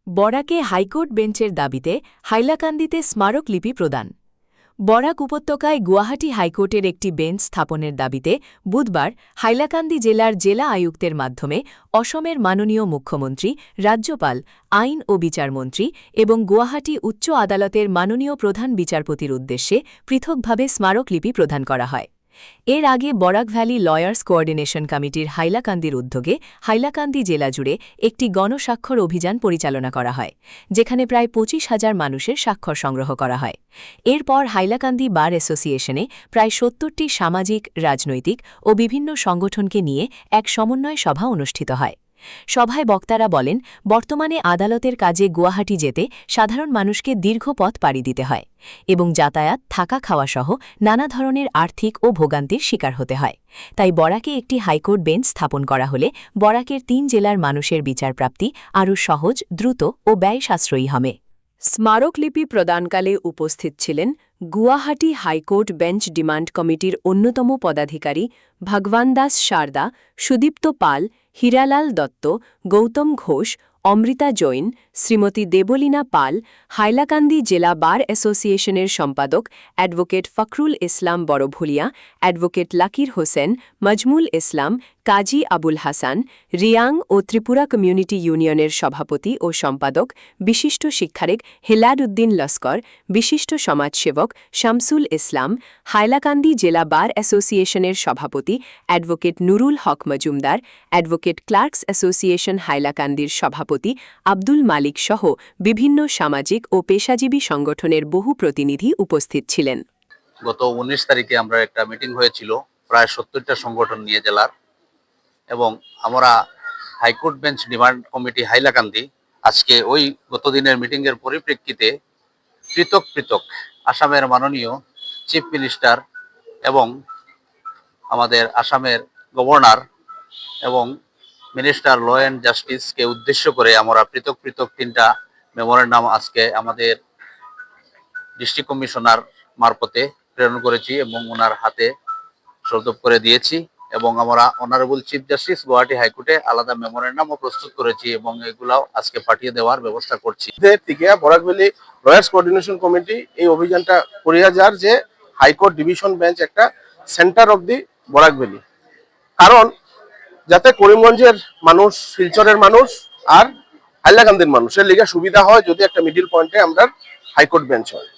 বরাকে high court বেঞ্চের দাবিতে হাইলাকান্দিতে স্মারকলিপি প্রদান। বরাক উপত্যকায় গুয়াহাটি হাইকোর্টের একটি বেঞ্চ স্থাপনের দাবিতে বুধবার হাইলাকান্দি জেলার জেলা আয়ুক্তের মাধ্যমে অসমের মাননীয় মুখ্যমন্ত্রী, রাজ্যপাল, আইন ও বিচারমন্ত্রী এবং গুয়াহাটি উচ্চ আদালতের মাননীয় প্রধান বিচারপতির উদ্দেশ্যে পৃথকভাবে স্মারকলিপি প্রদান করা হয়। এর আগে বরাক ভ্যালি লয়ার্স কোঅর্ডিনেশন কমিটির হাইলাকান্দির উদ্যোগে হাইলাকান্দি জেলা জুড়ে একটি গণস্বাক্ষর অভিযান পরিচালনা করা হয়, যেখানে প্রায় ২৫,০০০ মানুষের স্বাক্ষর সংগ্রহ করা হয়। এরপর হাইলাকান্দি বার অ্যাসোসিয়েশনে প্রায় ৭০টি সামাজিক, রাজনৈতিক ও বিভিন্ন সংগঠনকে নিয়ে এক সমন্বয় সভা অনুষ্ঠিত হয়। সভায় বক্তারা বলেন, বর্তমানে আদালতের কাজে গুয়াহাটি যেতে সাধারণ মানুষকে দীর্ঘ পথ পাড়ি দিতে হয় এবং যাতায়াত, থাকা খাওয়া সহ নানা ধরনের আর্থিক ও ভোগান্তির শিকার হতে হয়। তাই বরাকে একটি হাইকোর্ট বেঞ্চ স্থাপন করা হলে বরাকের ৩ জেলার মানুষের বিচারপ্রাপ্তি আরও সহজ, দ্রুত ও ব্যয় সাশ্রয়ী হবে। স্মারকলিপি প্রদানকালে উপস্থিত ছিলেন গুয়াহাটি হাইকোর্ট বেঞ্চ ডিমান্ড কমিটির অন্যতম পদাধিকারী ভগবান দাস সারদা, সুদীপ্ত পাল, হীরালাল দত্ত, গৌতম ঘোষ, অমৃতা জৈন, শ্রীমতী দেবলীনা পাল, হাইলাকান্দি জেলা বার অ্যাসোসিয়েশনের সম্পাদক অ্যাডভোকেট ফখরুল ইসলাম বড়ভুলিয়া, অ্যাডভোকেট লাকির হোসেন, মজমুল ইসলাম, কাজী আবুল হাসান, রিয়াং ও ত্রিপুরা কমিউনিটি ইউনিয়নের সভাপতি ও সম্পাদক বিশিষ্ট শিক্ষারেক হেলাদ উদ্দিন লস্কর, বিশিষ্ট সমাজসেবক শামসুল ইসলাম, হাইলাকান্দি জেলা বার অ্যাসোসিয়েশনের সভাপতি অ্যাডভোকেট নুরুল হক মজুমদার, অ্যাডভোকেট ক্লার্কস অ্যাসোসিয়েশন হাইলাকান্দির সভাপতি আব্দুল মালিক সহ বিভিন্ন সামাজিক ও পেশাজীবী সংগঠনের বহু প্রতিনিধি উপস্থিত ছিলেন। গত ১৯ তারিখে আমরা একটা মিটিং হয়েছিল প্রায় ৭০টা সংগঠন নিয়ে জেলার, এবং আমরা high court bench demand committee Hailakandi আজকে ওই গতদিনের মিটিংয়ের পরিপ্রেক্ষিতে পৃথক পৃথক আসামের মাননীয় চিফ মিনিস্টার এবং আমাদের আসামের গভর্নর এবং মিনিস্টার ল অ্যান্ড জাস্টিসকে উদ্দেশ্য করে আমরা পৃথক পৃথক 3টা মেমোরেন্ডাম আজকে আমাদের ডিস্ট্রিক্ট কমিশনার মারফতে প্রেরণ করেছি এবং ওনার হাতে সদব করে দিয়েছি, এবং আমরা অনারেবল চিফ জাস্টিস গুয়াহাটি হাইকোর্টে আলাদা মেমোরেন্ডামও প্রস্তুত করেছি এবং এগুলাও আজকে পাঠিয়ে দেওয়ার ব্যবস্থা করছি। Barak valley lawyers coordination committee এই অভিযানটা করিয়া যার যে হাইকোর্ট ডিভিশন বেঞ্চ একটা centre of the Barak valley, কারণ যাতে করিমগঞ্জের মানুষ, শিলচরের মানুষ আর হাইলাকান্দির মানুষের লিগে সুবিধা হয় যদি একটা মিডিল পয়েন্টে আমরা হাইকোর্ট বেঞ্চ হয়।